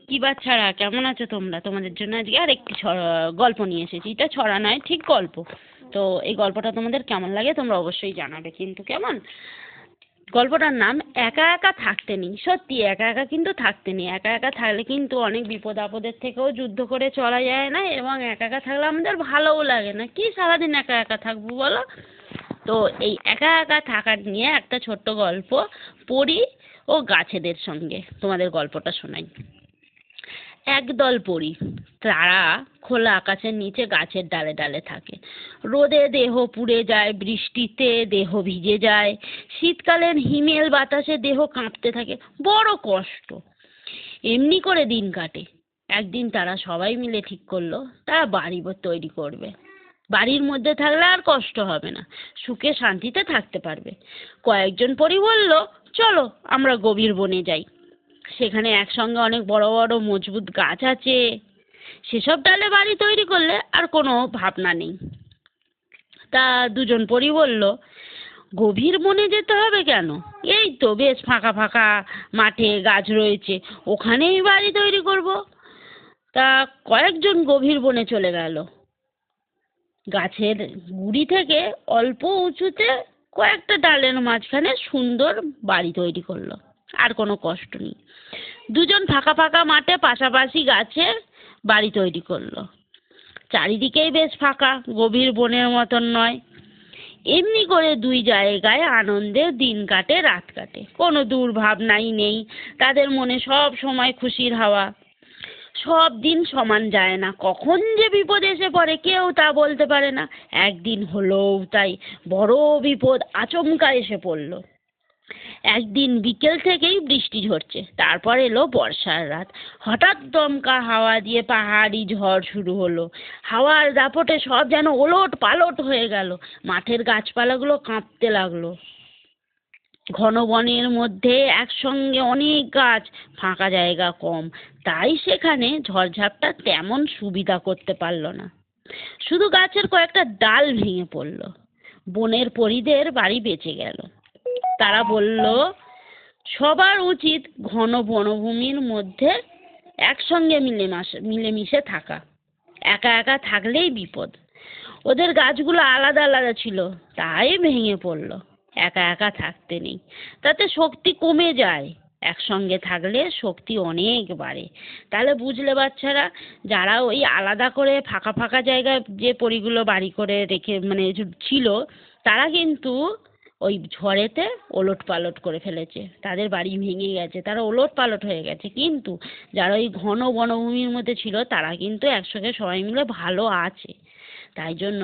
কি বাচ্চারা, কেমন আছো তোমরা? তোমাদের জন্য আজকে আর একটি গল্প নিয়ে এসেছি। এটা ছড়া নয়, ঠিক গল্প। তো এই গল্পটা তোমাদের কেমন লাগে তোমরা অবশ্যই জানাবে কিন্তু, কেমন? গল্পটার নাম একা একা থাকতে নেই। সত্যি একা একা কিন্তু থাকতে নেই। একা একা থাকলে কিন্তু অনেক বিপদ আপদের থেকেও যুদ্ধ করে চলা যায় না, এবং একা একা থাকলে আমাদের ভালোও লাগে না। কি সারাদিন একা একা থাকবো বলো? তো এই একা একা থাকার নিয়ে একটা ছোট্ট গল্প, পড়ি ও গাছেদের সঙ্গে তোমাদের গল্পটা শোনাই। একদল পড়ি, তারা খোলা আকাশের নিচে গাছের ডালে ডালে থাকে। রোদে দেহ পুড়ে যায়, বৃষ্টিতে দেহ ভিজে যায়, শীতকালের হিমেল বাতাসে দেহ কাঁপতে থাকে, বড় কষ্ট। এমনি করে দিন কাটে। একদিন তারা সবাই মিলে ঠিক করলো তারা বাড়ি তৈরি করবে। বাড়ির মধ্যে থাকলে আর কষ্ট হবে না, সুখে শান্তিতে থাকতে পারবে। কয়েকজন পরি বলল, চলো আমরা গভীর বনে যাই। সেখানে একসঙ্গে অনেক বড় বড় মজবুত গাছ আছে, সেসব ডালে বাড়ি তৈরি করলে আর কোনো ভাবনা নেই। তা দুজন পরি বলল, গভীর বনে যেতে হবে কেন? এই তো বেশ ফাঁকা ফাঁকা মাঠে গাছ রয়েছে, ওখানেই বাড়ি তৈরি করব। তা কয়েকজন গভীর বনে চলে গেল। গাছের গুড়ি থেকে অল্প উঁচুতে কয়েকটা ডালের মাঝখানে সুন্দর বাড়ি তৈরি করলো। আর কোনো কষ্ট নেই। দুজন ফাঁকা ফাঁকা মাঠে পাশাপাশি গাছে বাড়ি তৈরি করলো। চারিদিকেই বেশ ফাঁকা, গভীর বনের মতন নয়। এমনি করে দুই জায়গায় আনন্দে দিন কাটে, রাত কাটে, কোনো দুর্ভাবনাই নেই। তাদের মনে সব সময় খুশির হাওয়া। সব দিন সমান যায় না, কখন যে বিপদ এসে পড়ে কেউ তা বলতে পারে না। একদিন হলোও তাই, বড় বিপদ আচমকা এসে পড়লো। একদিন বিকেল থেকেই বৃষ্টি ঝরছে, তারপর এলো বর্ষার রাত। হঠাৎ দমকা হাওয়া দিয়ে পাহাড়ি ঝড় শুরু হলো। হাওয়ার দাপটে সব যেন ওলট পালট হয়ে গেল। মাঠের গাছপালাগুলো কাঁপতে লাগলো। ঘন বনের মধ্যে একসঙ্গে অনেক গাছ, ফাঁকা জায়গা কম, তাই সেখানে ঝড়ঝাপটা তেমন সুবিধা করতে পারলো না। শুধু গাছের কয়েকটা ডাল ভেঙে পড়লো। বনের পরীদের বাড়ি বেঁচে গেল। তারা বলল, সবার উচিত ঘন বনভূমির মধ্যে একসঙ্গে মিলেমিশে থাকা। একা একা থাকলেই বিপদ। ওদের গাছগুলো আলাদা আলাদা ছিল, তাই ভেঙে পড়লো। একা একা থাকতে নেই, তাতে শক্তি কমে যায়। একসঙ্গে থাকলে শক্তি অনেক বাড়ে। তাহলে বুঝলে বাচ্চারা, যারা ওই আলাদা করে ফাঁকা ফাঁকা জায়গায় যে পরিগুলো বাড়ি করে রেখে মানে ছিল, তারা কিন্তু ওই ঝড়েতে ওলট পালট করে ফেলেছে, তাদের বাড়ি ভেঙে গেছে, তারা ওলট পালট হয়ে গেছে। কিন্তু যারা ওই ঘন বনভূমির মধ্যে ছিল, তারা কিন্তু একসঙ্গে সবাই মিলে ভালো আছে। তাই জন্য